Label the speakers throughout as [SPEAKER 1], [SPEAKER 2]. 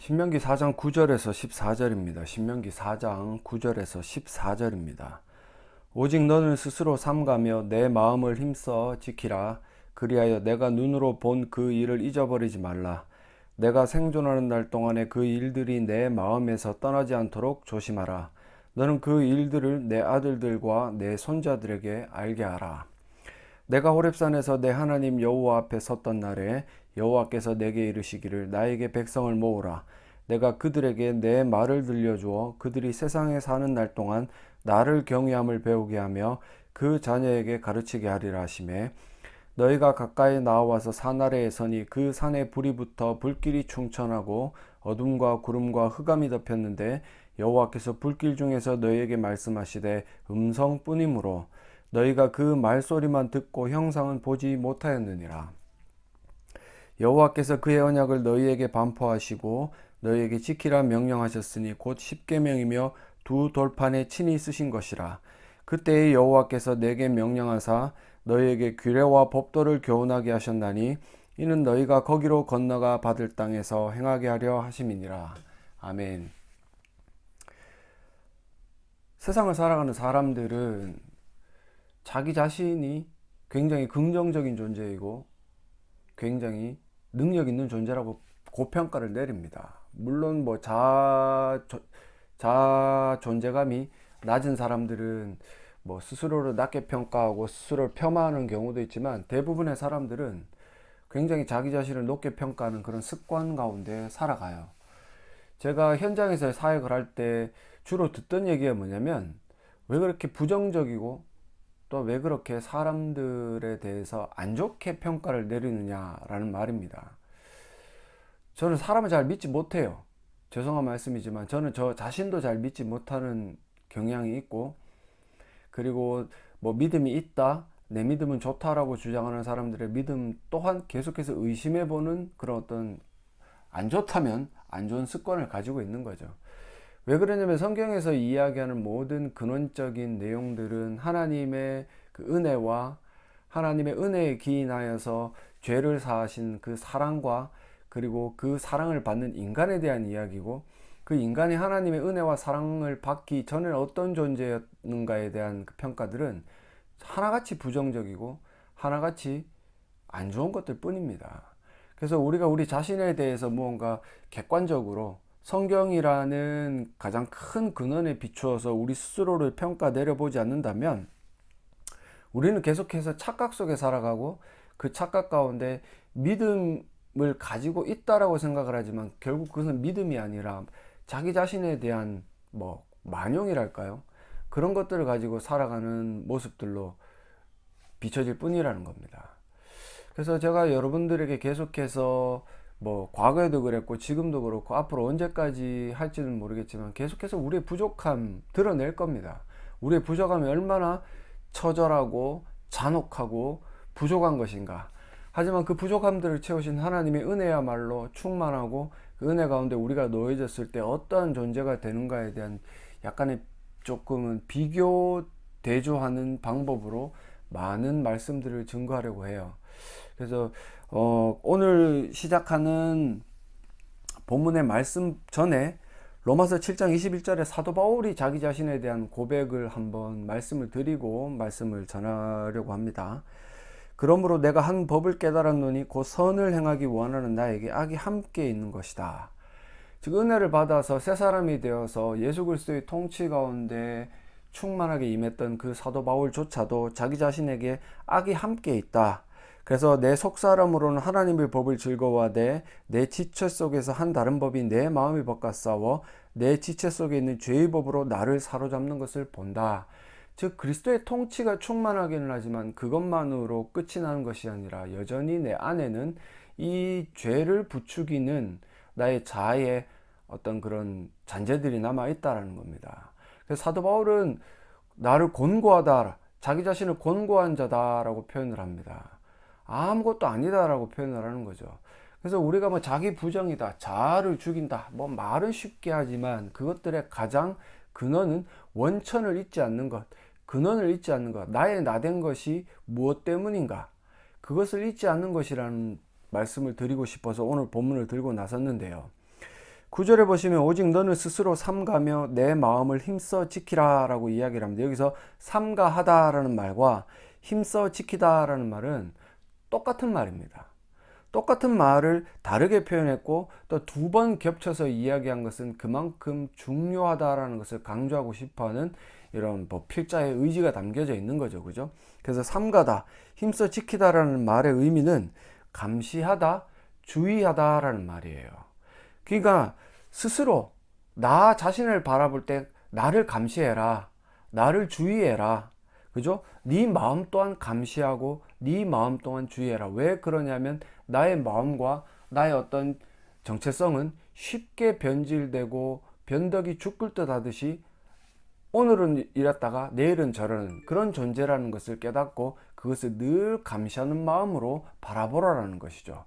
[SPEAKER 1] 신명기 4장 9절에서 14절입니다. 신명기 4장 9절에서 14절입니다. 오직 너는 스스로 삼가며 내 마음을 힘써 지키라. 그리하여 내가 눈으로 본 그 일을 잊어버리지 말라. 내가 생존하는 날 동안에 그 일들이 내 마음에서 떠나지 않도록 조심하라. 너는 그 일들을 내 아들들과 내 손자들에게 알게 하라. 내가 호렙산에서 내 하나님 여호와 앞에 섰던 날에 여호와께서 내게 이르시기를 나에게 백성을 모으라. 내가 그들에게 내 말을 들려주어 그들이 세상에 사는 날 동안 나를 경외함을 배우게 하며 그 자녀에게 가르치게 하리라 하시매, 너희가 가까이 나와서 산 아래에 서니 그 산에 불이 붙어 불길이 충천하고 어둠과 구름과 흑암이 덮였는데 여호와께서 불길 중에서 너희에게 말씀하시되 음성뿐이므로 너희가 그 말소리만 듣고 형상은 보지 못하였느니라. 여호와께서 그의 언약을 너희에게 반포하시고 너희에게 지키라 명령하셨으니 곧 십계명이며 두 돌판에 친히 쓰신 것이라. 그때의 여호와께서 내게 명령하사 너희에게 규례와 법도를 교훈하게 하셨나니 이는 너희가 거기로 건너가 받을 땅에서 행하게 하려 하심이니라. 아멘. 세상을 살아가는 사람들은 자기 자신이 굉장히 긍정적인 존재이고 굉장히 능력 있는 존재라고 고평가를 내립니다. 물론 뭐 자 존재감이 낮은 사람들은 뭐 스스로를 낮게 평가하고 스스로를 폄하하는 경우도 있지만, 대부분의 사람들은 굉장히 자기 자신을 높게 평가하는 그런 습관 가운데 살아가요. 제가 현장에서 사역을 할 때 주로 듣던 얘기가 뭐냐면, 왜 그렇게 부정적이고 또 왜 그렇게 사람들에 대해서 안 좋게 평가를 내리느냐라는 말입니다. 저는 사람을 잘 믿지 못해요. 죄송한 말씀이지만 저는 저 자신도 잘 믿지 못하는 경향이 있고, 그리고 뭐 믿음이 있다, 내 믿음은 좋다라고 주장하는 사람들의 믿음 또한 계속해서 의심해보는 그런 어떤 안 좋다면 안 좋은 습관을 가지고 있는 거죠. 왜 그러냐면 성경에서 이야기하는 모든 근원적인 내용들은 하나님의 그 은혜와 하나님의 은혜에 기인하여서 죄를 사하신 그 사랑과, 그리고 그 사랑을 받는 인간에 대한 이야기고, 그 인간이 하나님의 은혜와 사랑을 받기 전에 어떤 존재였는가에 대한 그 평가들은 하나같이 부정적이고 하나같이 안 좋은 것들 뿐입니다. 그래서 우리가 우리 자신에 대해서 무언가 객관적으로 성경이라는 가장 큰 근원에 비추어서 우리 스스로를 평가 내려보지 않는다면 우리는 계속해서 착각 속에 살아가고, 그 착각 가운데 믿음을 가지고 있다라고 생각을 하지만 결국 그것은 믿음이 아니라 자기 자신에 대한 뭐 만용이랄까요? 그런 것들을 가지고 살아가는 모습들로 비춰질 뿐이라는 겁니다. 그래서 제가 여러분들에게 계속해서 뭐 과거에도 그랬고 지금도 그렇고 앞으로 언제까지 할지는 모르겠지만 계속해서 우리의 부족함 드러낼 겁니다. 우리의 부족함이 얼마나 처절하고 잔혹하고 부족한 것인가. 하지만 그 부족함들을 채우신 하나님의 은혜야말로 충만하고, 그 은혜 가운데 우리가 놓여졌을 때 어떠한 존재가 되는가에 대한 약간의 조금은 비교 대조하는 방법으로 많은 말씀들을 증거하려고 해요. 그래서 오늘 시작하는 본문의 말씀 전에 로마서 7장 21절에 사도 바울이 자기 자신에 대한 고백을 한번 말씀을 드리고 말씀을 전하려고 합니다. 그러므로 내가 한 법을 깨달았노니 곧 선을 행하기 원하는 나에게 악이 함께 있는 것이다. 즉 은혜를 받아서 새 사람이 되어서 예수 그리스도의 통치 가운데 충만하게 임했던 그 사도 바울조차도 자기 자신에게 악이 함께 있다. 그래서 내 속사람으로는 하나님의 법을 즐거워하되 내 지체 속에서 한 다른 법이 내 마음의 법과 싸워 내 지체 속에 있는 죄의 법으로 나를 사로잡는 것을 본다. 즉 그리스도의 통치가 충만하기는 하지만 그것만으로 끝이 나는 것이 아니라 여전히 내 안에는 이 죄를 부추기는 나의 자아의 어떤 그런 잔재들이 남아있다라는 겁니다. 그래서 사도 바울은 나를 곤고하다, 자기 자신을 곤고한 자다라고 표현을 합니다. 아무것도 아니다라고 표현을 하는 거죠. 그래서 우리가 뭐 자기 부정이다, 자아를 죽인다, 뭐 말은 쉽게 하지만 그것들의 가장 근원은 원천을 잊지 않는 것, 근원을 잊지 않는 것, 나의 나된 것이 무엇 때문인가, 그것을 잊지 않는 것이라는 말씀을 드리고 싶어서 오늘 본문을 들고 나섰는데요. 9절에 보시면 오직 너는 스스로 삼가며 내 마음을 힘써 지키라 라고 이야기를 합니다. 여기서 삼가하다 라는 말과 힘써 지키다 라는 말은 똑같은 말입니다. 똑같은 말을 다르게 표현했고 또 두 번 겹쳐서 이야기한 것은 그만큼 중요하다라는 것을 강조하고 싶어하는 이런 뭐 필자의 의지가 담겨져 있는 거죠. 그죠? 그래서 삼가다, 힘써 지키다라는 말의 의미는 감시하다, 주의하다라는 말이에요. 그러니까 스스로 나 자신을 바라볼 때 나를 감시해라, 나를 주의해라. 그죠? 네 마음 또한 감시하고 네 마음 또한 주의해라. 왜 그러냐면 나의 마음과 나의 어떤 정체성은 쉽게 변질되고 변덕이 죽을 듯 하듯이 오늘은 이랬다가 내일은 저러는 그런 존재라는 것을 깨닫고 그것을 늘 감시하는 마음으로 바라보라라는 것이죠.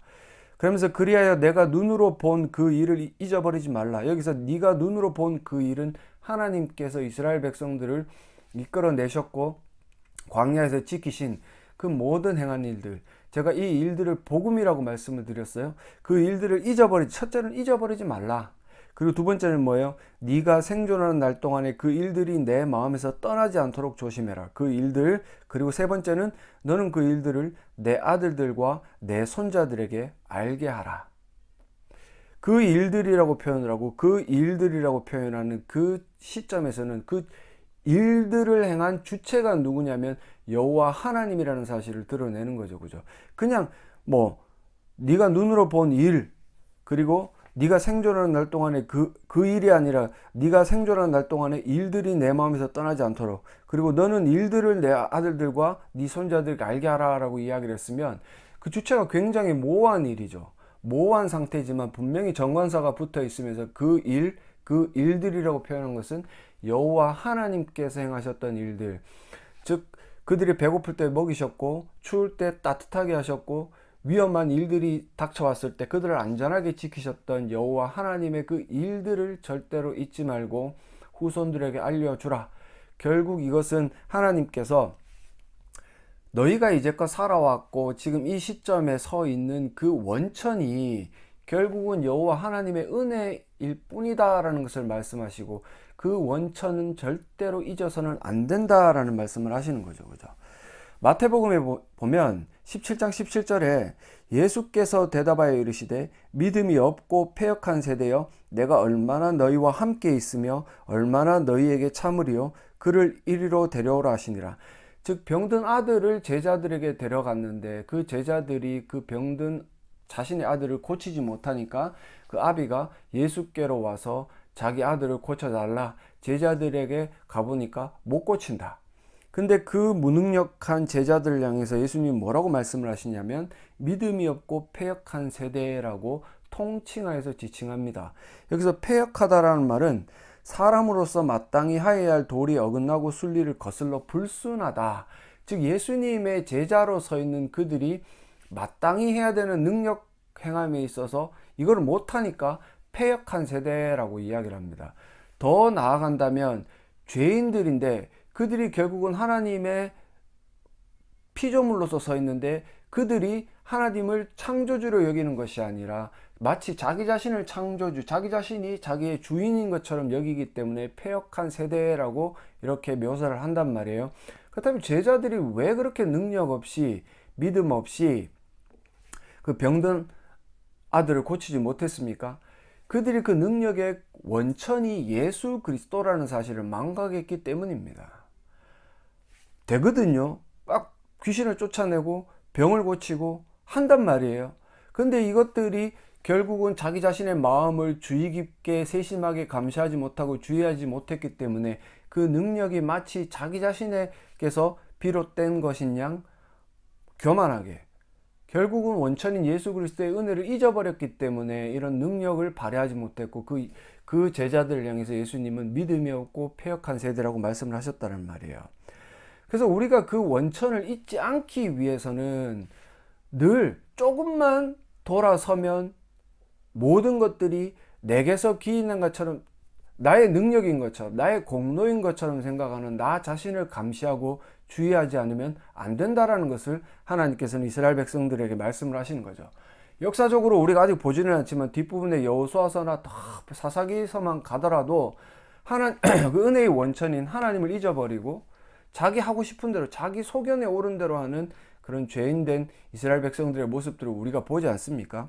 [SPEAKER 1] 그러면서 그리하여 내가 눈으로 본 그 일을 잊어버리지 말라. 여기서 네가 눈으로 본 그 일은 하나님께서 이스라엘 백성들을 이끌어내셨고 광야에서 지키신 그 모든 행한 일들, 제가 이 일들을 복음이라고 말씀을 드렸어요. 그 일들을 첫째는 잊어버리지 말라. 그리고 두 번째는 뭐예요? 네가 생존하는 날 동안에 그 일들이 내 마음에서 떠나지 않도록 조심해라. 그 일들. 그리고 세 번째는 너는 그 일들을 내 아들들과 내 손자들에게 알게 하라. 그 일들이라고 표현을 하고 그 일들이라고 표현하는 그 시점에서는 그 일들을 행한 주체가 누구냐면 여호와 하나님이라는 사실을 드러내는 거죠. 그죠? 그냥 뭐 네가 눈으로 본 일, 그리고 네가 생존하는 날 동안에 그 일이 아니라 네가 생존하는 날 동안에 일들이 내 마음에서 떠나지 않도록, 그리고 너는 일들을 내 아들들과 네 손자들에게 알게 하라라고 이야기를 했으면 그 주체가 굉장히 모호한 일이죠. 모호한 상태지만 분명히 정관사가 붙어 있으면서 그 일들이라고 표현한 것은 여호와 하나님께서 행하셨던 일들, 즉 그들이 배고플 때 먹이셨고 추울 때 따뜻하게 하셨고 위험한 일들이 닥쳐왔을 때 그들을 안전하게 지키셨던 여호와 하나님의 그 일들을 절대로 잊지 말고 후손들에게 알려주라. 결국 이것은 하나님께서 너희가 이제껏 살아왔고 지금 이 시점에 서 있는 그 원천이 결국은 여호와 하나님의 은혜일 뿐이다라는 것을 말씀하시고 그 원천은 절대로 잊어서는 안 된다라는 말씀을 하시는 거죠. 그죠? 마태복음에 보면 17장 17절에 예수께서 대답하여 이르시되 믿음이 없고 패역한 세대여 내가 얼마나 너희와 함께 있으며 얼마나 너희에게 참으리요 그를 이리로 데려오라 하시니라. 즉 병든 아들을 제자들에게 데려갔는데 그 제자들이 그 병든 자신의 아들을 고치지 못하니까 그 아비가 예수께로 와서 자기 아들을 고쳐달라. 제자들에게 가보니까 못 고친다. 근데 그 무능력한 제자들 향해서 예수님이 뭐라고 말씀을 하시냐면 믿음이 없고 패역한 세대라고 통칭하여서 지칭합니다. 여기서 패역하다라는 말은 사람으로서 마땅히 하여야 할 도리 어긋나고 순리를 거슬러 불순하다. 즉 예수님의 제자로 서 있는 그들이 마땅히 해야 되는 능력 행함에 있어서 이걸 못하니까 패역한 세대라고 이야기를 합니다. 더 나아간다면 죄인들인데 그들이 결국은 하나님의 피조물로서 서 있는데 그들이 하나님을 창조주로 여기는 것이 아니라 마치 자기 자신을 창조주, 자기 자신이 자기의 주인인 것처럼 여기기 때문에 패역한 세대라고 이렇게 묘사를 한단 말이에요. 그렇다면 제자들이 왜 그렇게 능력 없이 믿음 없이 그 병든 아들을 고치지 못했습니까? 그들이 그 능력의 원천이 예수 그리스도라는 사실을 망각했기 때문입니다. 되거든요. 막 귀신을 쫓아내고 병을 고치고 한단 말이에요. 근데 이것들이 결국은 자기 자신의 마음을 주의 깊게 세심하게 감시하지 못하고 주의하지 못했기 때문에 그 능력이 마치 자기 자신에게서 비롯된 것인 양 교만하게 결국은 원천인 예수 그리스도의 은혜를 잊어버렸기 때문에 이런 능력을 발휘하지 못했고 그 제자들을 향해서 예수님은 믿음이 없고 패역한 세대라고 말씀을 하셨다는 말이에요. 그래서 우리가 그 원천을 잊지 않기 위해서는 늘 조금만 돌아서면 모든 것들이 내게서 기인한 것처럼 나의 능력인 것처럼 나의 공로인 것처럼 생각하는 나 자신을 감시하고 주의하지 않으면 안 된다라는 것을 하나님께서는 이스라엘 백성들에게 말씀을 하시는 거죠. 역사적으로 우리가 아직 보지는 않지만 뒷부분에 여호수아서나 사사기서만 가더라도 그 은혜의 원천인 하나님을 잊어버리고 자기 하고 싶은 대로 자기 소견에 오른 대로 하는 그런 죄인된 이스라엘 백성들의 모습들을 우리가 보지 않습니까?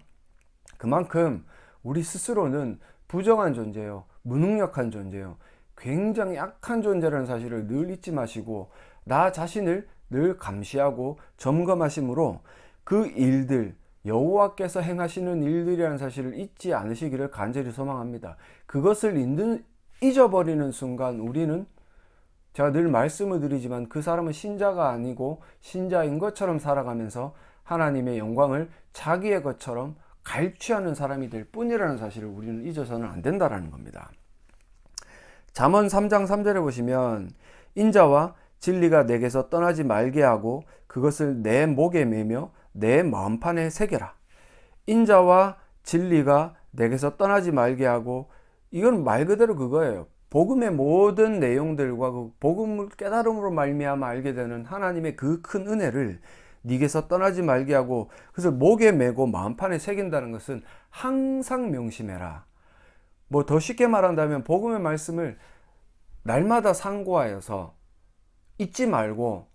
[SPEAKER 1] 그만큼 우리 스스로는 부정한 존재예요. 무능력한 존재예요. 굉장히 약한 존재라는 사실을 늘 잊지 마시고 나 자신을 늘 감시하고 점검하심으로 그 일들, 여호와께서 행하시는 일들이라는 사실을 잊지 않으시기를 간절히 소망합니다. 그것을 잊어버리는 순간 우리는, 제가 늘 말씀을 드리지만, 그 사람은 신자가 아니고 신자인 것처럼 살아가면서 하나님의 영광을 자기의 것처럼 갈취하는 사람이 될 뿐이라는 사실을 우리는 잊어서는 안 된다는 겁니다. 잠언 3장 3절에 보시면 인자와 진리가 내게서 떠나지 말게 하고 그것을 내 목에 매며 내 마음판에 새겨라. 인자와 진리가 내게서 떠나지 말게 하고, 이건 말 그대로 그거예요. 복음의 모든 내용들과 그 복음을 깨달음으로 말미암아 알게 되는 하나님의 그 큰 은혜를 네게서 떠나지 말게 하고 그래서 목에 메고 마음판에 새긴다는 것은 항상 명심해라. 뭐 더 쉽게 말한다면 복음의 말씀을 날마다 상고하여서 잊지 말고,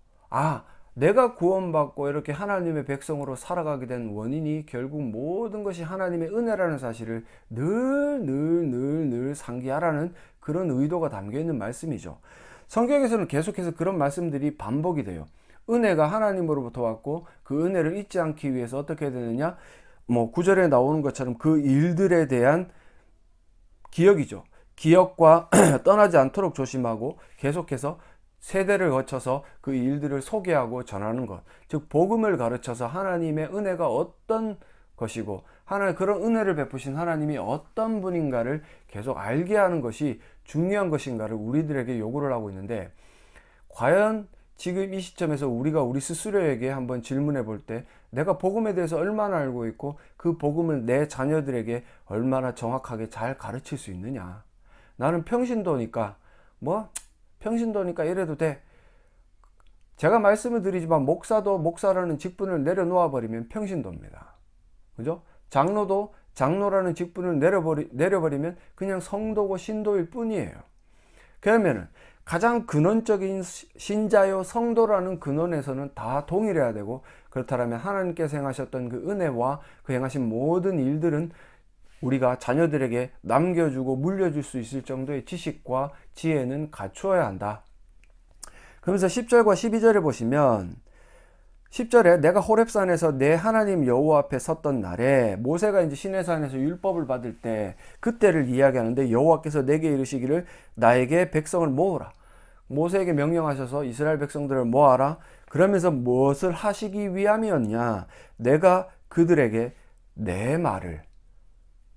[SPEAKER 1] 내가 구원받고 이렇게 하나님의 백성으로 살아가게 된 원인이 결국 모든 것이 하나님의 은혜라는 사실을 늘 상기하라는 그런 의도가 담겨 있는 말씀이죠. 성경에서는 계속해서 그런 말씀들이 반복이 돼요. 은혜가 하나님으로부터 왔고 그 은혜를 잊지 않기 위해서 어떻게 되느냐, 뭐 9절에 나오는 것처럼 그 일들에 대한 기억이죠. 기억과 떠나지 않도록 조심하고 계속해서 세대를 거쳐서 그 일들을 소개하고 전하는 것, 즉 복음을 가르쳐서 하나님의 은혜가 어떤 것이고 하나님 그런 은혜를 베푸신 하나님이 어떤 분인가를 계속 알게 하는 것이 중요한 것인가를 우리들에게 요구를 하고 있는데, 과연 지금 이 시점에서 우리가 우리 스스로에게 한번 질문해 볼 때 내가 복음에 대해서 얼마나 알고 있고 그 복음을 내 자녀들에게 얼마나 정확하게 잘 가르칠 수 있느냐. 나는 평신도니까 이래도 돼. 제가 말씀을 드리지만 목사도 목사라는 직분을 내려놓아 버리면 평신도입니다. 그죠? 장로도 장로라는 직분을 내려버리면 그냥 성도고 신도일 뿐이에요. 그러면은 가장 근원적인 신자요 성도라는 근원에서는 다 동일해야 되고, 그렇다면 하나님께서 행하셨던 그 은혜와 그 행하신 모든 일들은 우리가 자녀들에게 남겨주고 물려줄 수 있을 정도의 지식과 지혜는 갖추어야 한다. 그러면서 10절과 12절에 보시면 10절에 내가 호렙산에서 내 하나님 여호와 앞에 섰던 날에, 모세가 이제 시내산에서 율법을 받을 때 그때를 이야기하는데, 여호와께서 내게 이르시기를 나에게 백성을 모으라. 모세에게 명령하셔서 이스라엘 백성들을 모아라. 그러면서 무엇을 하시기 위함이었냐, 내가 그들에게 내 말을,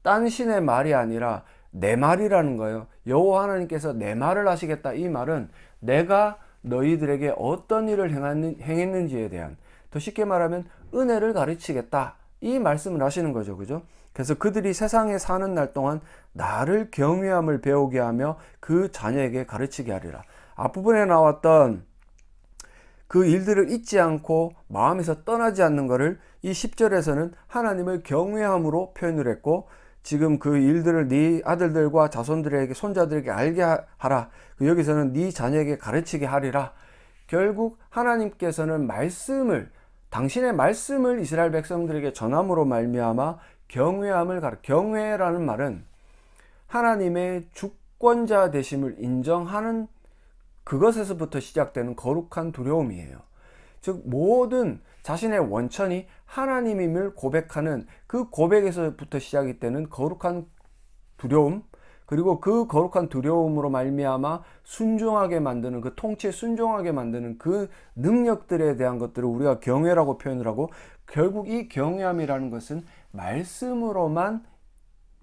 [SPEAKER 1] 딴 신의 말이 아니라 내 말이라는 거예요. 여호와 하나님께서 내 말을 하시겠다. 이 말은 내가 너희들에게 어떤 일을 행했는지에 대한, 더 쉽게 말하면 은혜를 가르치겠다. 이 말씀을 하시는 거죠. 그죠? 그래서 그들이 세상에 사는 날 동안 나를 경외함을 배우게 하며 그 자녀에게 가르치게 하리라. 앞부분에 나왔던 그 일들을 잊지 않고 마음에서 떠나지 않는 것을 이 10절에서는 하나님을 경외함으로 표현을 했고, 지금 그 일들을 네 아들들과 자손들에게, 손자들에게 알게 하라. 여기서는 네 자녀에게 가르치게 하리라. 결국 하나님께서는 당신의 말씀을 이스라엘 백성들에게 전함으로 말미암아 경외라는 말은 하나님의 주권자 되심을 인정하는 그것에서부터 시작되는 거룩한 두려움이에요. 즉 모든 자신의 원천이 하나님임을 고백하는 그 고백에서부터 시작이 되는 거룩한 두려움, 그리고 그 거룩한 두려움으로 말미암아 순종하게 만드는, 그 통치에 순종하게 만드는 그 능력들에 대한 것들을 우리가 경외라고 표현을 하고, 결국 이 경외함이라는 것은 말씀으로만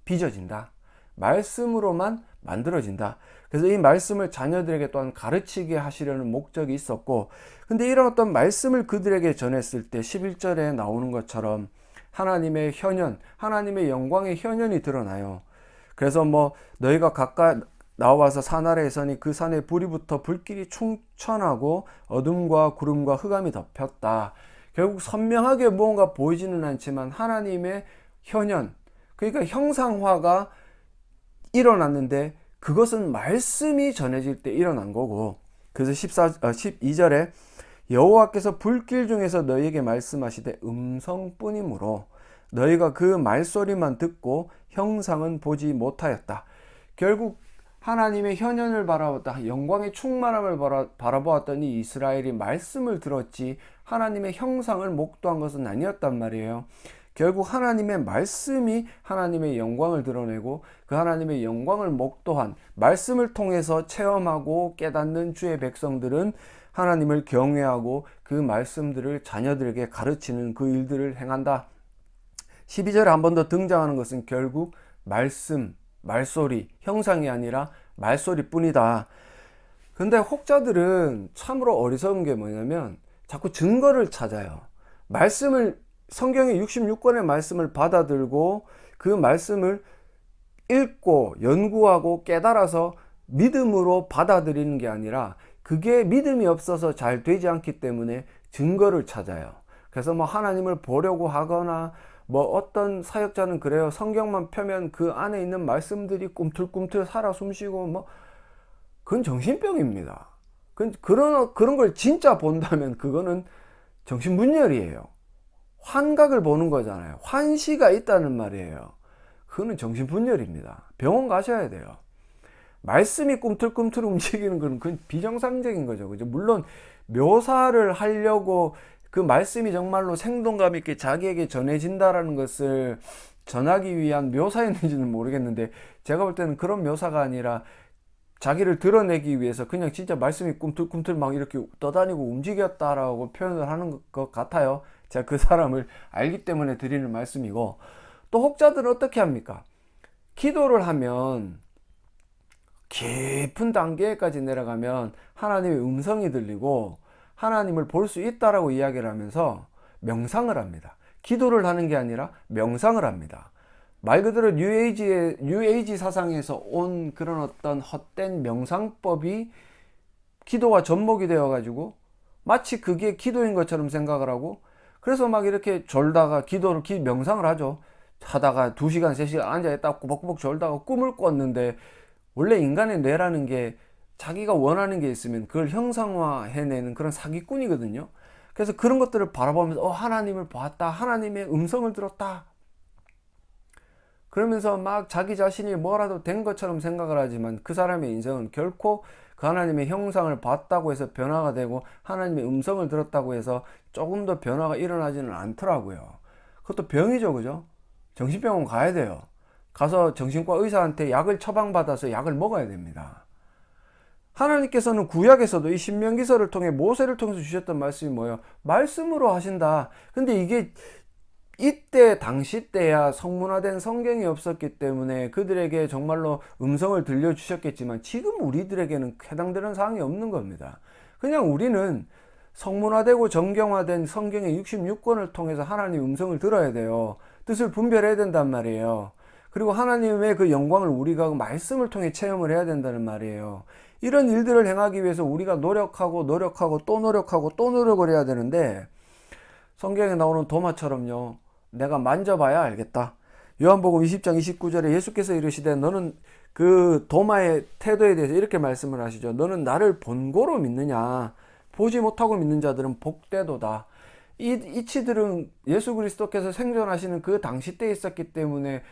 [SPEAKER 1] 빚어진다. 말씀으로만 만들어진다. 그래서 이 말씀을 자녀들에게 또한 가르치게 하시려는 목적이 있었고, 근데 이런 어떤 말씀을 그들에게 전했을 때 11절에 나오는 것처럼 하나님의 현현, 하나님의 영광의 현현이 드러나요. 그래서 너희가 가까이 나와서 산 아래에 서니 그 산에 불이 붙어 불길이 충천하고 어둠과 구름과 흑암이 덮였다. 결국 선명하게 무언가 보이지는 않지만 하나님의 현현, 그러니까 형상화가 일어났는데 그것은 말씀이 전해질 때 일어난 거고, 그래서 12절에 여호와께서 불길 중에서 너희에게 말씀하시되 음성뿐이므로 너희가 그 말소리만 듣고 형상은 보지 못하였다. 결국 하나님의 현현을 바라보았다, 영광의 충만함을 바라보았더니 이스라엘이 말씀을 들었지 하나님의 형상을 목도한 것은 아니었단 말이에요. 결국 하나님의 말씀이 하나님의 영광을 드러내고 그 하나님의 영광을 목도한 말씀을 통해서 체험하고 깨닫는 주의 백성들은 하나님을 경외하고 그 말씀들을 자녀들에게 가르치는 그 일들을 행한다. 12절에 한 번 더 등장하는 것은 결국 말씀, 말소리, 형상이 아니라 말소리뿐이다. 근데 혹자들은 참으로 어리석은 게 뭐냐면 자꾸 증거를 찾아요. 성경의 66권의 말씀을 받아들고 그 말씀을 읽고 연구하고 깨달아서 믿음으로 받아들이는 게 아니라 그게 믿음이 없어서 잘 되지 않기 때문에 증거를 찾아요. 그래서 뭐 하나님을 보려고 하거나 뭐 어떤 사역자는 그래요. 성경만 펴면 그 안에 있는 말씀들이 꿈틀꿈틀 살아 숨쉬고 뭐 그건 정신병입니다. 그런 걸 진짜 본다면 그거는 정신분열이에요. 환각을 보는 거잖아요. 환시가 있다는 말이에요. 그거는 정신분열입니다. 병원 가셔야 돼요. 말씀이 꿈틀꿈틀 움직이는 건 그건 비정상적인 거죠. 그죠? 물론 묘사를 하려고 그 말씀이 정말로 생동감 있게 자기에게 전해진다라는 것을 전하기 위한 묘사였는지는 모르겠는데 제가 볼 때는 그런 묘사가 아니라 자기를 드러내기 위해서 그냥 진짜 말씀이 꿈틀꿈틀 막 이렇게 떠다니고 움직였다라고 표현을 하는 것 같아요. 제가 그 사람을 알기 때문에 드리는 말씀이고, 또 혹자들은 어떻게 합니까? 기도를 하면 깊은 단계까지 내려가면 하나님의 음성이 들리고 하나님을 볼 수 있다라고 이야기를 하면서 명상을 합니다. 기도를 하는 게 아니라 명상을 합니다. 말 그대로 뉴에이지 사상에서 온 그런 어떤 헛된 명상법이 기도와 접목이 되어가지고 마치 그게 기도인 것처럼 생각을 하고, 그래서 막 이렇게 졸다가 명상을 하죠. 하다가 2시간, 3시간 앉아있다 꾸벅꾸벅 졸다가 꿈을 꿨는데, 원래 인간의 뇌라는 게 자기가 원하는 게 있으면 그걸 형상화해내는 그런 사기꾼이거든요. 그래서 그런 것들을 바라보면서 하나님을 봤다, 하나님의 음성을 들었다, 그러면서 막 자기 자신이 뭐라도 된 것처럼 생각을 하지만 그 사람의 인생은 결코 그 하나님의 형상을 봤다고 해서 변화가 되고 하나님의 음성을 들었다고 해서 조금 더 변화가 일어나지는 않더라고요. 그것도 병이죠, 그죠? 정신병원 가야 돼요. 가서 정신과 의사한테 약을 처방받아서 약을 먹어야 됩니다. 하나님께서는 구약에서도 이 신명기서를 통해 모세를 통해서 주셨던 말씀이 뭐예요? 말씀으로 하신다. 근데 이게 이때 당시 때야 성문화된 성경이 없었기 때문에 그들에게 정말로 음성을 들려주셨겠지만 지금 우리들에게는 해당되는 사항이 없는 겁니다. 그냥 우리는 성문화되고 정경화된 성경의 66권을 통해서 하나님의 음성을 들어야 돼요. 뜻을 분별해야 된단 말이에요. 그리고 하나님의 그 영광을 우리가 말씀을 통해 체험을 해야 된다는 말이에요. 이런 일들을 행하기 위해서 우리가 노력하고 또 노력을 해야 되는데, 성경에 나오는 도마처럼요, 내가 만져봐야 알겠다. 요한복음 20장 29절에 예수께서 이르시되 너는 그 도마의 태도에 대해서 이렇게 말씀을 하시죠. 너는 나를 본고로 믿느냐? 보지 못하고 믿는 자들은 복되도다. 이 이치들은 예수 그리스도께서 생존하시는 그 당시 때에 있었기 때문에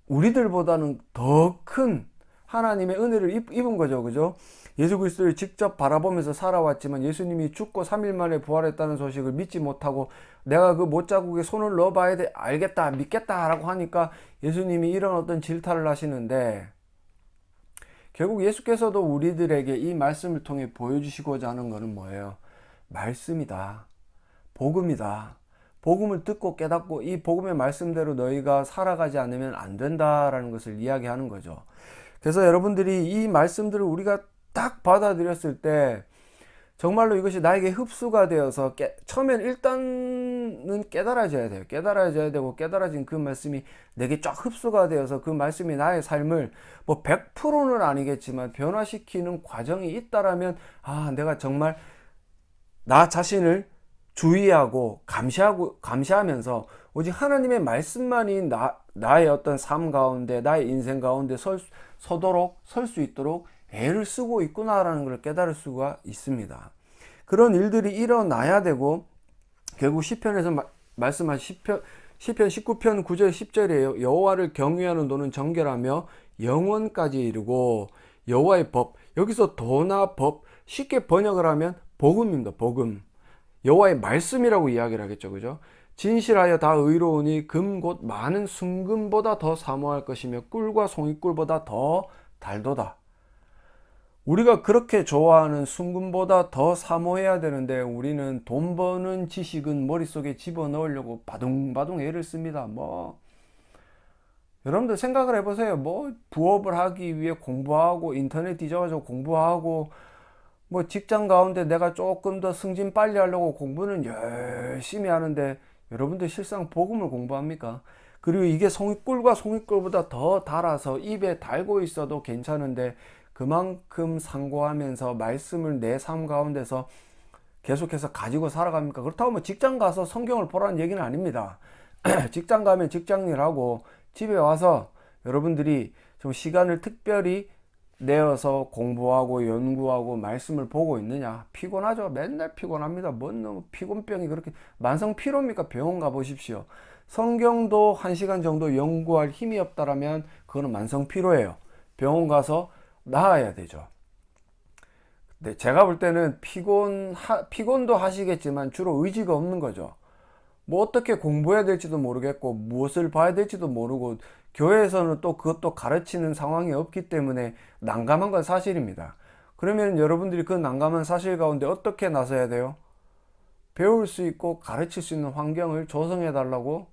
[SPEAKER 1] 우리들보다는 더 큰 하나님의 은혜를 입은 거죠. 그죠? 예수 그리스도를 직접 바라보면서 살아왔지만 예수님이 죽고 3일 만에 부활했다는 소식을 믿지 못하고 내가 그 못자국에 손을 넣어봐야 돼, 알겠다, 믿겠다 라고 하니까 예수님이 이런 어떤 질타를 하시는데, 결국 예수께서도 우리들에게 이 말씀을 통해 보여주시고자 하는 것은 뭐예요? 말씀이다. 복음이다. 복음을 듣고 깨닫고 이 복음의 말씀대로 너희가 살아가지 않으면 안 된다라는 것을 이야기하는 거죠. 그래서 여러분들이 이 말씀들을 우리가 딱 받아들였을 때 정말로 이것이 나에게 흡수가 되어서 처음엔 일단은 깨달아져야 돼요. 깨달아져야 되고 깨달아진 그 말씀이 내게 쫙 흡수가 되어서 그 말씀이 나의 삶을 뭐 100%는 아니겠지만 변화시키는 과정이 있다라면 내가 정말 나 자신을 주의하고 감시하면서 오직 하나님의 말씀만이 나의 어떤 삶 가운데, 나의 인생 가운데 설 수 있도록 애를 쓰고 있구나라는 걸 깨달을 수가 있습니다. 그런 일들이 일어나야 되고, 결국 시편에서 말씀한 시편 19편 9절 10절이에요. 여호와를 경외하는 도는 정결하며 영원까지 이르고 여호와의 법, 여기서 도나 법, 쉽게 번역을 하면 복음입니다. 복음. 여호와의 말씀이라고 이야기를 하겠죠. 그죠? 진실하여 다 의로우니 금 곧 많은 순금보다 더 사모할 것이며 꿀과 송이꿀보다 더 달도다. 우리가 그렇게 좋아하는 순금보다 더 사모해야 되는데, 우리는 돈 버는 지식은 머릿속에 집어넣으려고 바둥바둥 애를 씁니다. 여러분들 생각을 해보세요. 부업을 하기 위해 공부하고, 인터넷 뒤져가지고 공부하고, 직장 가운데 내가 조금 더 승진 빨리 하려고 공부는 열심히 하는데, 여러분들 실상 복음을 공부합니까? 그리고 이게 송이꿀과 송이꿀보다 더 달아서 입에 달고 있어도 괜찮은데, 그만큼 상고하면서 말씀을 내 삶 가운데서 계속해서 가지고 살아갑니까? 그렇다고 직장 가서 성경을 보라는 얘기는 아닙니다. 직장 가면 직장 일하고, 집에 와서 여러분들이 좀 시간을 특별히 내어서 공부하고 연구하고 말씀을 보고 있느냐? 피곤하죠. 맨날 피곤합니다. 너무 피곤병이 그렇게 만성 피로입니까? 병원 가보십시오. 성경도 1시간 정도 연구할 힘이 없다라면 그거는 만성 피로예요. 병원 가서 나아야 되죠. 근데 제가 볼 때는 피곤도 하시겠지만 주로 의지가 없는 거죠. 어떻게 공부해야 될지도 모르겠고, 무엇을 봐야 될지도 모르고, 교회에서는 또 그것도 가르치는 상황이 없기 때문에 난감한 건 사실입니다. 그러면 여러분들이 그 난감한 사실 가운데 어떻게 나서야 돼요? 배울 수 있고 가르칠 수 있는 환경을 조성해 달라고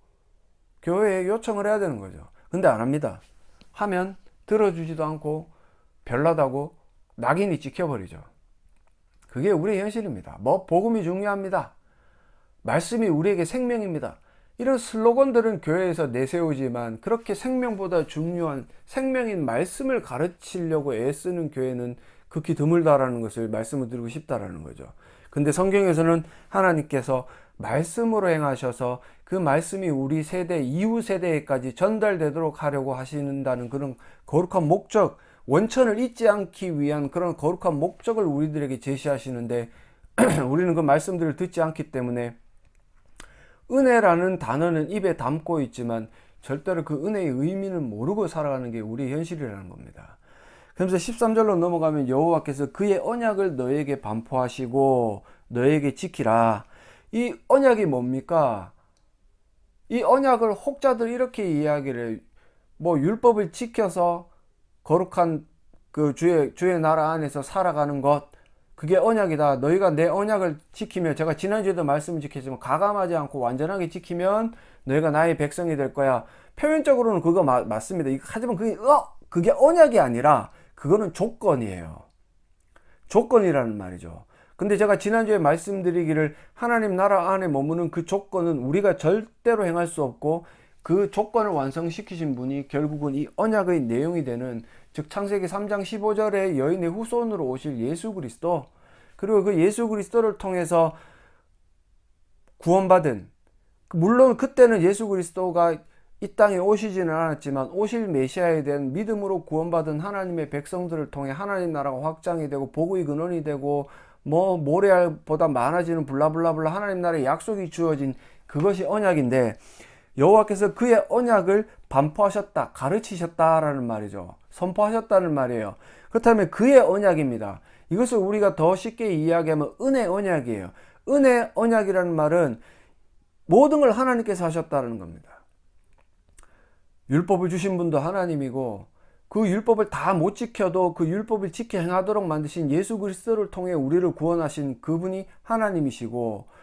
[SPEAKER 1] 교회에 요청을 해야 되는 거죠. 근데 안 합니다. 하면 들어주지도 않고 별나다고 낙인이 찍혀버리죠. 그게 우리의 현실입니다. 복음이 중요합니다. 말씀이 우리에게 생명입니다. 이런 슬로건들은 교회에서 내세우지만, 그렇게 생명보다 중요한 생명인 말씀을 가르치려고 애쓰는 교회는 극히 드물다라는 것을 말씀을 드리고 싶다라는 거죠. 근데 성경에서는 하나님께서 말씀으로 행하셔서 그 말씀이 우리 세대, 이후 세대에까지 전달되도록 하려고 하신다는 그런 거룩한 목적, 원천을 잊지 않기 위한 그런 거룩한 목적을 우리들에게 제시하시는데, 우리는 그 말씀들을 듣지 않기 때문에 은혜라는 단어는 입에 담고 있지만 절대로 그 은혜의 의미는 모르고 살아가는 게 우리의 현실이라는 겁니다. 그러면서 13절로 넘어가면 여호와께서 그의 언약을 너에게 반포하시고 너에게 지키라. 이 언약이 뭡니까? 이 언약을 혹자들 이렇게 이야기를 율법을 지켜서 거룩한 그 주의 나라 안에서 살아가는 것, 그게 언약이다. 너희가 내 언약을 지키면, 제가 지난주에도 말씀을 지켰지만 가감하지 않고 완전하게 지키면 너희가 나의 백성이 될 거야. 표면적으로는 그거 맞습니다. 하지만 그게 언약이 아니라 그거는 조건이에요. 조건이라는 말이죠. 근데 제가 지난주에 말씀드리기를, 하나님 나라 안에 머무는 그 조건은 우리가 절대로 행할 수 없고, 그 조건을 완성시키신 분이 결국은 이 언약의 내용이 되는, 즉 창세기 3장 15절에 여인의 후손으로 오실 예수 그리스도, 그리고 그 예수 그리스도를 통해서 구원받은, 물론 그때는 예수 그리스도가 이 땅에 오시지는 않았지만 오실 메시아에 대한 믿음으로 구원받은 하나님의 백성들을 통해 하나님 나라가 확장이 되고 복의 근원이 되고 모래알보다 많아지는 블라블라블라 하나님 나라의 약속이 주어진 그것이 언약인데, 여호와께서 그의 언약을 반포하셨다, 가르치셨다라는 말이죠. 선포하셨다는 말이에요. 그렇다면 그의 언약입니다. 이것을 우리가 더 쉽게 이야기하면 은혜 언약이에요. 은혜 언약이라는 말은 모든 걸 하나님께서 하셨다는 겁니다. 율법을 주신 분도 하나님이고, 그 율법을 다 못 지켜도 그 율법을 지켜 행하도록 만드신 예수 그리스도를 통해 우리를 구원하신 그분이 하나님이시고,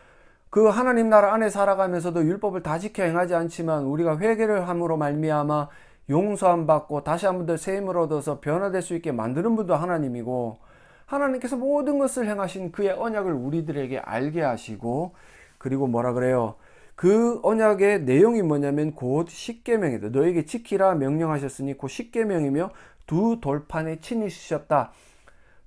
[SPEAKER 1] 그 하나님 나라 안에 살아가면서도 율법을 다 지켜 행하지 않지만 우리가 회개를 함으로 말미암아 용서함 받고 다시 한 번 더 새 힘을 얻어서 변화될 수 있게 만드는 분도 하나님이고, 하나님께서 모든 것을 행하신 그의 언약을 우리들에게 알게 하시고, 그리고 뭐라 그래요? 그 언약의 내용이 뭐냐면 곧 십계명이다. 너에게 지키라 명령하셨으니 곧 십계명이며 두 돌판에 친히 쓰셨다.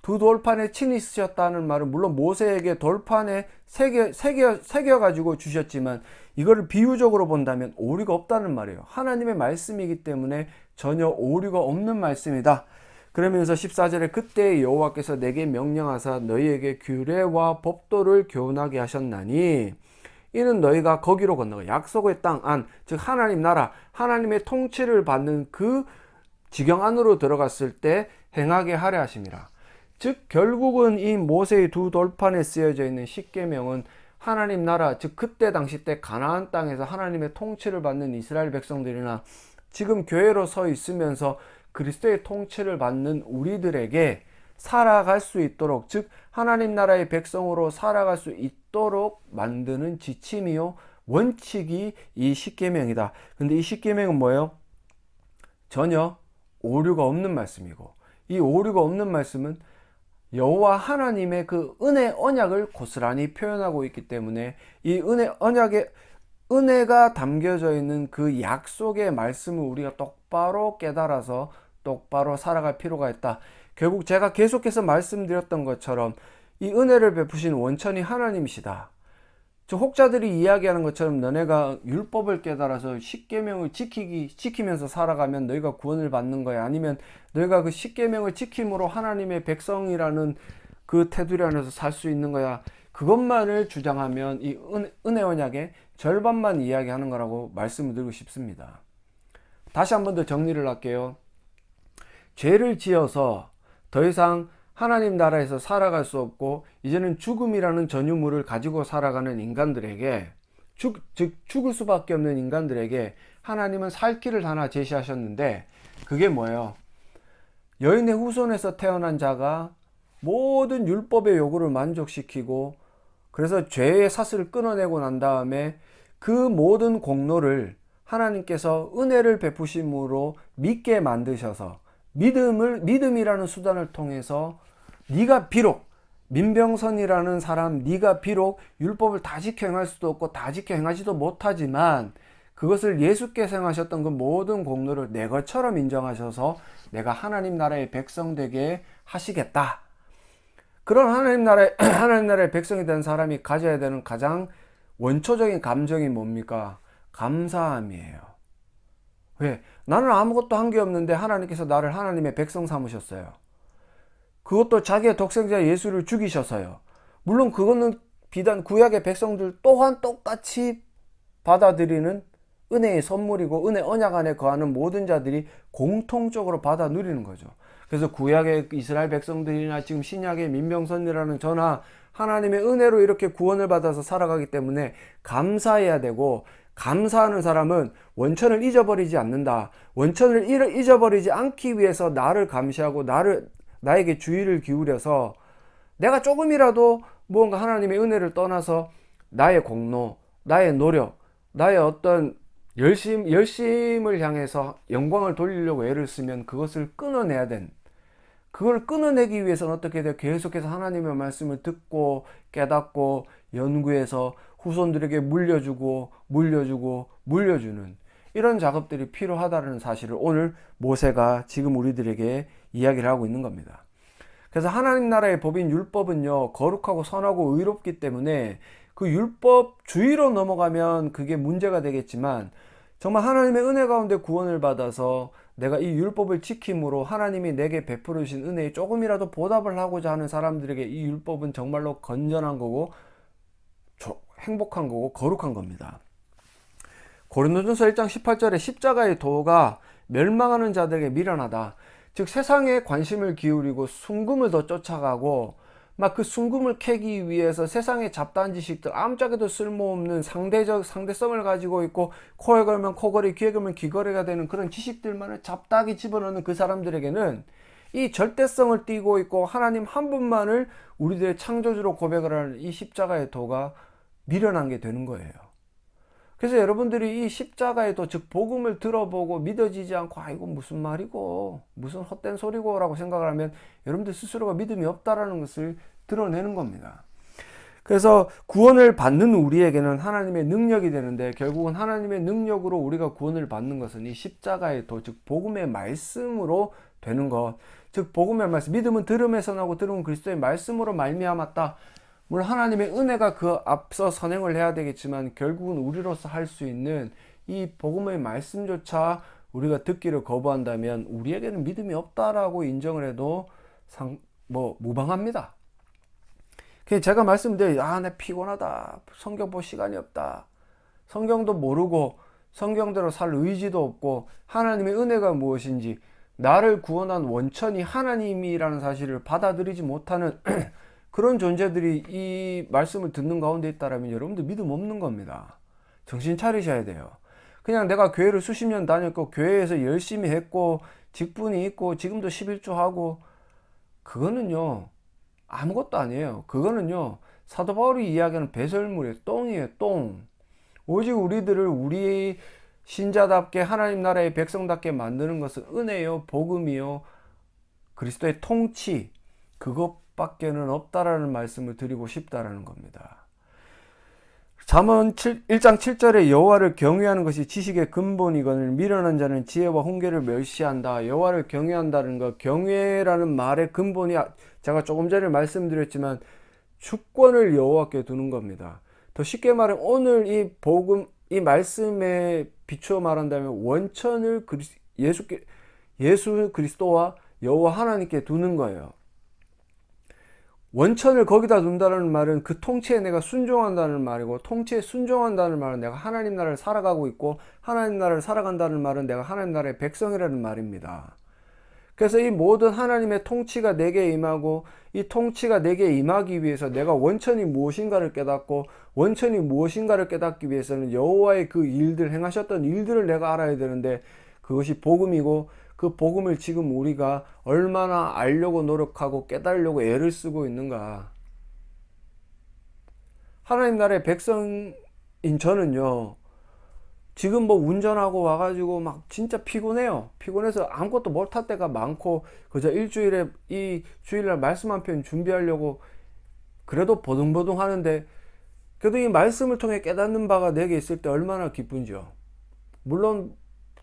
[SPEAKER 1] 두 돌판에 친히 쓰셨다는 말은 물론 모세에게 돌판에 새겨가지고 주셨지만 이거를 비유적으로 본다면 오류가 없다는 말이에요. 하나님의 말씀이기 때문에 전혀 오류가 없는 말씀이다. 그러면서 14절에 그때 여호와께서 내게 명령하사 너희에게 규례와 법도를 교훈하게 하셨나니 이는 너희가 거기로 건너가 약속의 땅 안, 즉 하나님 나라, 하나님의 통치를 받는 그 지경 안으로 들어갔을 때 행하게 하려 하심이라. 즉 결국은 이 모세의 두 돌판에 쓰여져 있는 십계명은 하나님 나라, 즉 그때 당시 때 가나안 땅에서 하나님의 통치를 받는 이스라엘 백성들이나 지금 교회로 서 있으면서 그리스도의 통치를 받는 우리들에게 살아갈 수 있도록, 즉 하나님 나라의 백성으로 살아갈 수 있도록 만드는 지침이요 원칙이 이 십계명이다. 근데 이 십계명은 뭐예요? 전혀 오류가 없는 말씀이고, 이 오류가 없는 말씀은 여호와 하나님의 그 은혜 언약을 고스란히 표현하고 있기 때문에 이 은혜 언약의 은혜가 담겨져 있는 그 약속의 말씀을 우리가 똑바로 깨달아서 똑바로 살아갈 필요가 있다. 결국 제가 계속해서 말씀드렸던 것처럼 이 은혜를 베푸신 원천이 하나님이시다. 저 혹자들이 이야기하는 것처럼 너네가 율법을 깨달아서 십계명을 지키면서 살아가면 너희가 구원을 받는 거야. 아니면 너희가 그 십계명을 지킴으로 하나님의 백성이라는 그 테두리 안에서 살 수 있는 거야. 그것만을 주장하면 이 은혜 언약의 절반만 이야기하는 거라고 말씀을 드리고 싶습니다. 다시 한 번 더 정리를 할게요. 죄를 지어서 더 이상 하나님 나라에서 살아갈 수 없고 이제는 죽음이라는 전유물을 가지고 살아가는 인간들에게, 즉 죽을 수밖에 없는 인간들에게 하나님은 살 길을 하나 제시하셨는데 그게 뭐예요? 여인의 후손에서 태어난 자가 모든 율법의 요구를 만족시키고 그래서 죄의 사슬을 끊어내고 난 다음에 그 모든 공로를 하나님께서 은혜를 베푸심으로 믿게 만드셔서 믿음이라는 수단을 통해서 네가 비록 민병선이라는 사람, 네가 비록 율법을 다 지켜 행할 수도 없고 다 지켜 행하지도 못하지만 그것을 예수께서 행하셨던 그 모든 공로를 내 것처럼 인정하셔서 내가 하나님 나라의 백성 되게 하시겠다. 그런 하나님 나라의 백성이 된 사람이 가져야 되는 가장 원초적인 감정이 뭡니까? 감사함이에요. 왜? 나는 아무것도 한 게 없는데 하나님께서 나를 하나님의 백성 삼으셨어요. 그것도 자기의 독생자 예수를 죽이셔서요. 물론 그거는 비단 구약의 백성들 또한 똑같이 받아들이는 은혜의 선물이고 은혜 언약 안에 거하는 모든 자들이 공통적으로 받아 누리는 거죠. 그래서 구약의 이스라엘 백성들이나 지금 신약의 민병선이라는 저나 하나님의 은혜로 이렇게 구원을 받아서 살아가기 때문에 감사해야 되고, 감사하는 사람은 원천을 잊어버리지 않는다. 원천을 잊어버리지 않기 위해서 나를 감시하고 나에게 주의를 기울여서 내가 조금이라도 무언가 하나님의 은혜를 떠나서 나의 공로, 나의 노력, 나의 어떤 열심을 향해서 영광을 돌리려고 애를 쓰면 그것을 끊어내야 된, 그걸 끊어내기 위해서는 어떻게 돼요? 계속해서 하나님의 말씀을 듣고 깨닫고 연구해서 후손들에게 물려주는 이런 작업들이 필요하다는 사실을 오늘 모세가 지금 우리들에게 이야기를 하고 있는 겁니다. 그래서 하나님 나라의 법인 율법은요, 거룩하고 선하고 의롭기 때문에 그 율법 주의로 넘어가면 그게 문제가 되겠지만, 정말 하나님의 은혜 가운데 구원을 받아서 내가 이 율법을 지킴으로 하나님이 내게 베풀어 주신 은혜에 조금이라도 보답을 하고자 하는 사람들에게 이 율법은 정말로 건전한 거고 행복한 거고 거룩한 겁니다. 고린도전서 1장 18절에 십자가의 도가 멸망하는 자들에게 미련하다. 즉 세상에 관심을 기울이고 순금을 더 쫓아가고 막 그 순금을 캐기 위해서 세상의 잡다한 지식들, 아무짝에도 쓸모없는 상대성을 가지고 있고 코에 걸면 코걸이, 귀에 걸면 귀걸이가 되는 그런 지식들만을 잡다하게 집어넣는 그 사람들에게는 이 절대성을 띠고 있고 하나님 한 분만을 우리들의 창조주로 고백을 하는 이 십자가의 도가 미련한 게 되는 거예요. 그래서 여러분들이 이 십자가의 도, 즉 복음을 들어보고 믿어지지 않고 이거 무슨 말이고 무슨 헛된 소리고 라고 생각을 하면 여러분들 스스로가 믿음이 없다라는 것을 드러내는 겁니다. 그래서 구원을 받는 우리에게는 하나님의 능력이 되는데, 결국은 하나님의 능력으로 우리가 구원을 받는 것은 이 십자가의 도, 즉 복음의 말씀으로 되는 것. 즉 복음의 말씀, 믿음은 들음에서 나고 들음은 그리스도의 말씀으로 말미암았다. 물론 하나님의 은혜가 그 앞서 선행을 해야 되겠지만, 결국은 우리로서 할 수 있는 이 복음의 말씀조차 우리가 듣기를 거부한다면 우리에게는 믿음이 없다라고 인정을 해도 무방합니다. 제가 말씀드려요. 나 피곤하다. 성경 볼 시간이 없다. 성경도 모르고 성경대로 살 의지도 없고 하나님의 은혜가 무엇인지, 나를 구원한 원천이 하나님이라는 사실을 받아들이지 못하는 그런 존재들이 이 말씀을 듣는 가운데 있다면 여러분들 믿음 없는 겁니다. 정신 차리셔야 돼요. 그냥 내가 교회를 수십 년 다녔고 교회에서 열심히 했고 직분이 있고 지금도 11조 하고, 그거는요 아무것도 아니에요. 그거는요 사도 바울이 이야기하는 배설물이에요. 똥이에요, 똥. 오직 우리들을 우리 신자답게 하나님 나라의 백성답게 만드는 것은 은혜요, 복음이요, 그리스도의 통치, 그것밖에는 없다라는 말씀을 드리고 싶다라는 겁니다. 잠언 1장 7절에 여호와를 경외하는 것이 지식의 근본이거늘 미련한 자는 지혜와 훈계를 멸시한다. 여호와를 경외한다는 것, 경외라는 말의 근본이 제가 조금 전에 말씀드렸지만 주권을 여호와께 두는 겁니다. 더 쉽게 말하면 오늘 이 복음, 이 말씀에 비추어 말한다면 원천을 예수 그리스도와 여호와 하나님께 두는 거예요. 원천을 거기다 둔다는 말은 그 통치에 내가 순종한다는 말이고, 통치에 순종한다는 말은 내가 하나님 나라를 살아가고 있고, 하나님 나라를 살아간다는 말은 내가 하나님 나라의 백성이라는 말입니다. 그래서 이 모든 하나님의 통치가 내게 임하고, 이 통치가 내게 임하기 위해서 내가 원천이 무엇인가를 깨닫고, 원천이 무엇인가를 깨닫기 위해서는 여호와의 그 일들, 행하셨던 일들을 내가 알아야 되는데, 그것이 복음이고, 그 복음을 지금 우리가 얼마나 알려고 노력하고 깨달으려고 애를 쓰고 있는가. 하나님 나라의 백성인 저는요, 지금 운전하고 와가지고 막 진짜 피곤해요. 피곤해서 아무것도 못할 때가 많고, 그저 일주일에 이 주일날 말씀 한 편 준비하려고 그래도 버둥버둥 하는데, 그래도 이 말씀을 통해 깨닫는 바가 내게 있을 때 얼마나 기쁜지요. 물론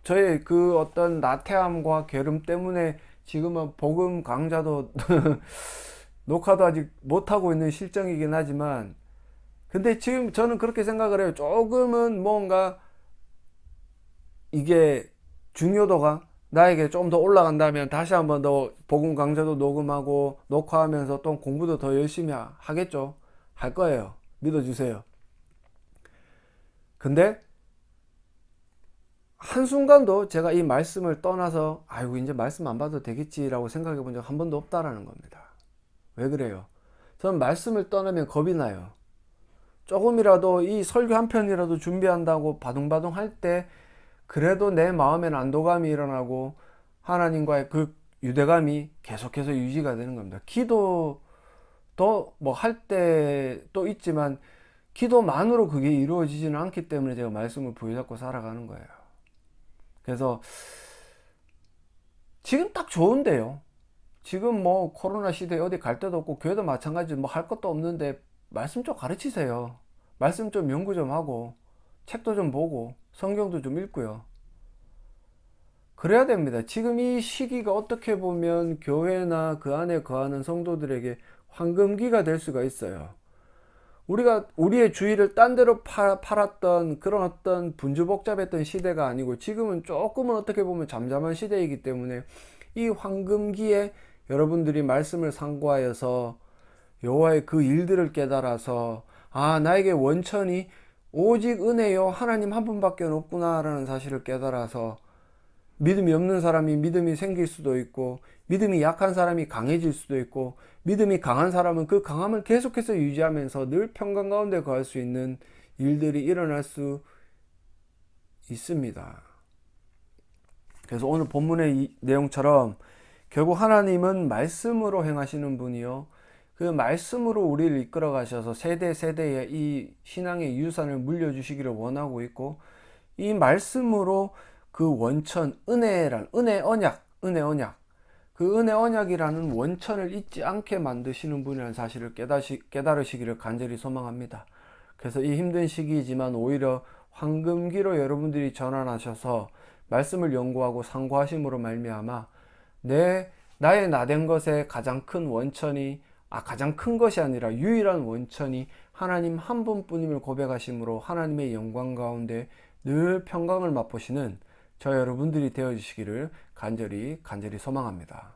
[SPEAKER 1] 저의 그 어떤 나태함과 게으름 때문에 지금은 복음 강좌도 녹화도 아직 못하고 있는 실정이긴 하지만, 근데 지금 저는 그렇게 생각을 해요. 조금은 뭔가 이게 중요도가 나에게 좀 더 올라간다면 다시 한번 더 복음 강좌도 녹음하고 녹화하면서 또 공부도 더 열심히 하겠죠. 할 거예요. 믿어주세요. 근데 한순간도 제가 이 말씀을 떠나서 아이고 이제 말씀 안 봐도 되겠지라고 생각해 본 적 한 번도 없다라는 겁니다. 왜 그래요? 저는 말씀을 떠나면 겁이 나요. 조금이라도 이 설교 한 편이라도 준비한다고 바둥바둥 할 때 그래도 내 마음에는 안도감이 일어나고 하나님과의 그 유대감이 계속해서 유지가 되는 겁니다. 기도도 할 때도 있지만 기도만으로 그게 이루어지지는 않기 때문에 제가 말씀을 부여잡고 살아가는 거예요. 그래서 지금 딱 좋은데요. 지금 코로나 시대에 어디 갈 데도 없고 교회도 마찬가지 할 것도 없는데 말씀 좀 가르치세요. 말씀 좀 연구 좀 하고 책도 좀 보고 성경도 좀 읽고요. 그래야 됩니다. 지금 이 시기가 어떻게 보면 교회나 그 안에 거하는 성도들에게 황금기가 될 수가 있어요. 우리가 우리의 주의를 딴 데로 팔았던 그런 어떤 분주복잡했던 시대가 아니고, 지금은 조금은 어떻게 보면 잠잠한 시대이기 때문에 이 황금기에 여러분들이 말씀을 상고하여서 여호와의 그 일들을 깨달아서 나에게 원천이 오직 은혜요 하나님 한 분밖에 없구나 라는 사실을 깨달아서 믿음이 없는 사람이 믿음이 생길 수도 있고, 믿음이 약한 사람이 강해질 수도 있고, 믿음이 강한 사람은 그 강함을 계속해서 유지하면서 늘 평강 가운데 거할 수 있는 일들이 일어날 수 있습니다. 그래서 오늘 본문의 이 내용처럼 결국 하나님은 말씀으로 행하시는 분이요, 그 말씀으로 우리를 이끌어 가셔서 세대 세대에 이 신앙의 유산을 물려주시기를 원하고 있고, 이 말씀으로 그 원천, 은혜 언약, 그 은혜 언약이라는 원천을 잊지 않게 만드시는 분이라는 사실을 깨달으시기를 간절히 소망합니다. 그래서 이 힘든 시기이지만 오히려 황금기로 여러분들이 전환하셔서 말씀을 연구하고 상고하심으로 말미암아 나의 나된 것의 가장 큰 원천이 가장 큰 것이 아니라 유일한 원천이 하나님 한 분뿐임을 고백하심으로 하나님의 영광 가운데 늘 평강을 맛보시는 저 여러분들이 되어주시기를 간절히 소망합니다.